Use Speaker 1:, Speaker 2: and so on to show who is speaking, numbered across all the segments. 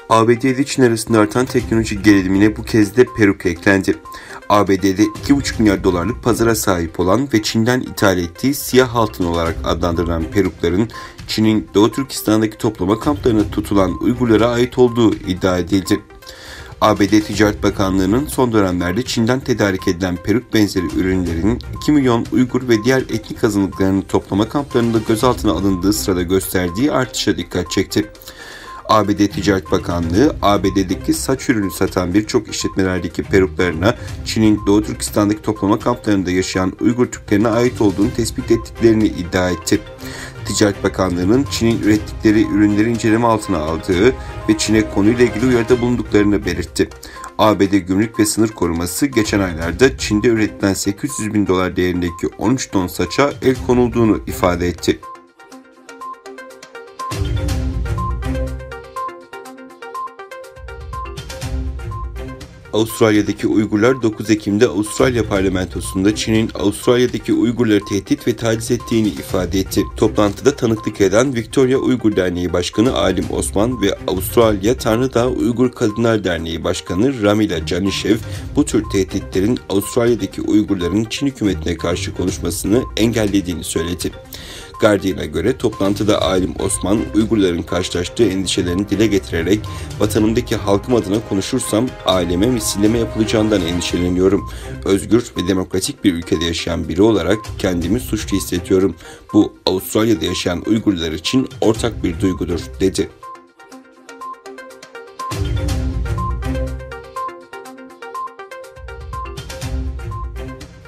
Speaker 1: ABD ile Çin arasında artan teknoloji gerilimine bu kez de peruk eklendi. ABD'de 2,5 milyar dolarlık pazara sahip olan ve Çin'den ithal ettiği siyah altın olarak adlandırılan perukların Çin'in Doğu Türkistan'daki toplama kamplarına tutulan Uygurlara ait olduğu iddia edildi. ABD Ticaret Bakanlığı'nın son dönemlerde Çin'den tedarik edilen peruk benzeri ürünlerin 2 milyon Uygur ve diğer etnik azınlıklarının toplama kamplarında gözaltına alındığı sırada gösterdiği artışa dikkat çekti. ABD Ticaret Bakanlığı, ABD'deki saç ürünü satan birçok işletmelerdeki peruklarına Çin'in Doğu Türkistan'daki toplama kamplarında yaşayan Uygur Türklerine ait olduğunu tespit ettiklerini iddia etti. Ticaret Bakanlığı'nın Çin'in ürettikleri ürünleri inceleme altına aldığı ve Çin'e konuyla ilgili uyarıda bulunduklarını belirtti. ABD Gümrük ve Sınır Koruması geçen aylarda Çin'de üretilen 800 bin dolar değerindeki 13 ton saça el konulduğunu ifade etti. Avustralya'daki Uygurlar 9 Ekim'de Avustralya parlamentosunda Çin'in Avustralya'daki Uygurları tehdit ve taciz ettiğini ifade etti. Toplantıda tanıklık eden Victoria Uygur Derneği Başkanı Alim Osman ve Avustralya Tanrıdağ Uygur Kadınlar Derneği Başkanı Ramila Janishev bu tür tehditlerin Avustralya'daki Uygurların Çin hükümetine karşı konuşmasını engellediğini söyledi. Guardian'a göre toplantıda Alim Osman, Uygurların karşılaştığı endişelerini dile getirerek "Vatanımdaki halkım adına konuşursam aileme misilleme yapılacağından endişeleniyorum. Özgür ve demokratik bir ülkede yaşayan biri olarak kendimi suçlu hissediyorum. Bu Avustralya'da yaşayan Uygurlar için ortak bir duygudur," dedi.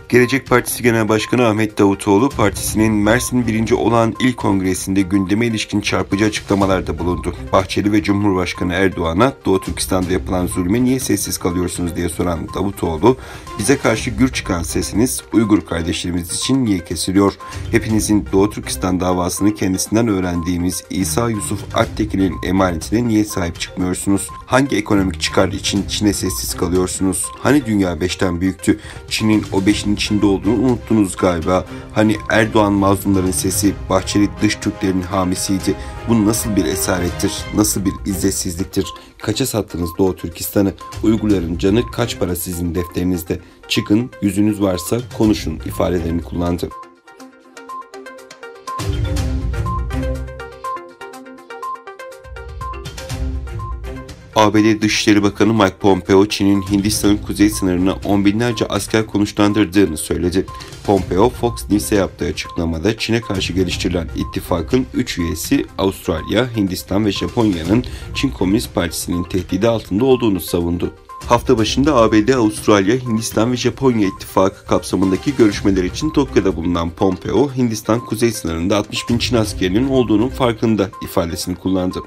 Speaker 1: Gelecek Partisi Genel Başkanı Ahmet Davutoğlu, partisinin Mersin 1. Olağan İl Kongresi'nde gündeme ilişkin çarpıcı açıklamalarda bulundu. Bahçeli ve Cumhurbaşkanı Erdoğan'a Doğu Türkistan'da yapılan zulme niye sessiz kalıyorsunuz diye soran Davutoğlu, "Bize karşı gür çıkan sesiniz Uygur kardeşlerimiz için niye kesiliyor? Hepinizin Doğu Türkistan davasını kendisinden öğrendiğimiz İsa Yusuf Aktekin'in emanetine niye sahip çıkmıyorsunuz? Hangi ekonomik çıkar için Çin'e sessiz kalıyorsunuz? Hani dünya 5'ten büyüktü? Çin'in o 5'in içinde olduğunu unuttunuz galiba. Hani Erdoğan mazlumların sesi, Bahçeli dış Türklerin hamisiydi. Bu nasıl bir esarettir, nasıl bir izzetsizliktir? Kaça sattınız Doğu Türkistan'ı? Uygurların canı kaç para sizin defterinizde? Çıkın, yüzünüz varsa konuşun," ifadelerini kullandı. ABD Dışişleri Bakanı Mike Pompeo, Çin'in Hindistan'ın kuzey sınırına on binlerce asker konuşlandırdığını söyledi. Pompeo, Fox News'e yaptığı açıklamada Çin'e karşı geliştirilen ittifakın 3 üyesi Avustralya, Hindistan ve Japonya'nın Çin Komünist Partisi'nin tehdidi altında olduğunu savundu. Hafta başında ABD, Avustralya, Hindistan ve Japonya ittifakı kapsamındaki görüşmeler için Tokyo'da bulunan Pompeo, Hindistan kuzey sınırında 60 bin Çin askerinin olduğunun farkında ifadesini kullandı.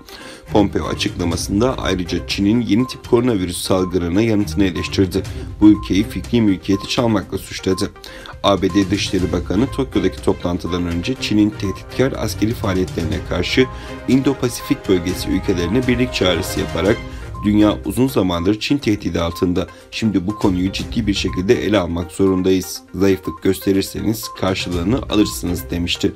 Speaker 1: Pompeo açıklamasında ayrıca Çin'in yeni tip koronavirüs salgınına yanıtını eleştirdi. Bu ülkeyi fikri mülkiyeti çalmakla suçladı. ABD Dışişleri Bakanı Tokyo'daki toplantıdan önce Çin'in tehditkar askeri faaliyetlerine karşı İndo-Pasifik bölgesi ülkelerine birlik çağrısı yaparak "Dünya uzun zamandır Çin tehdidi altında. Şimdi bu konuyu ciddi bir şekilde ele almak zorundayız. Zayıflık gösterirseniz karşılığını alırsınız," demişti.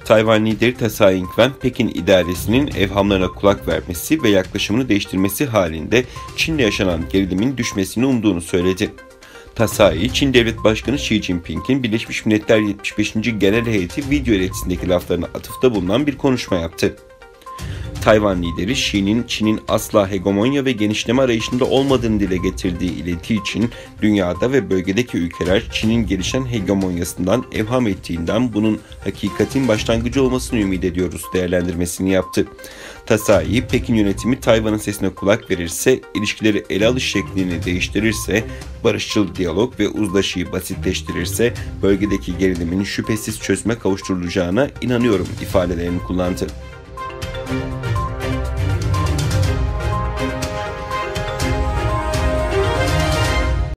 Speaker 1: Tayvan lideri Tsai Ing-wen, Pekin idaresinin evhamlarına kulak vermesi ve yaklaşımını değiştirmesi halinde Çin'le yaşanan gerilimin düşmesini umduğunu söyledi. Tsai, Çin Devlet Başkanı Xi Jinping'in Birleşmiş Milletler 75. Genel Heyeti video iletisindeki laflarına atıfta bulunan bir konuşma yaptı. Tayvan lideri Xi'nin Çin'in asla hegemonya ve genişleme arayışında olmadığını dile getirdiği ileti için dünyada ve bölgedeki ülkeler Çin'in gelişen hegemonyasından evham ettiğinden bunun hakikatin başlangıcı olmasını ümit ediyoruz değerlendirmesini yaptı. Tsai, Pekin yönetimi Tayvan'ın sesine kulak verirse, ilişkileri ele alış şeklini değiştirirse, barışçıl diyalog ve uzlaşıyı basitleştirirse bölgedeki gerilimin şüphesiz çözüme kavuşturulacağına inanıyorum ifadelerini kullandı.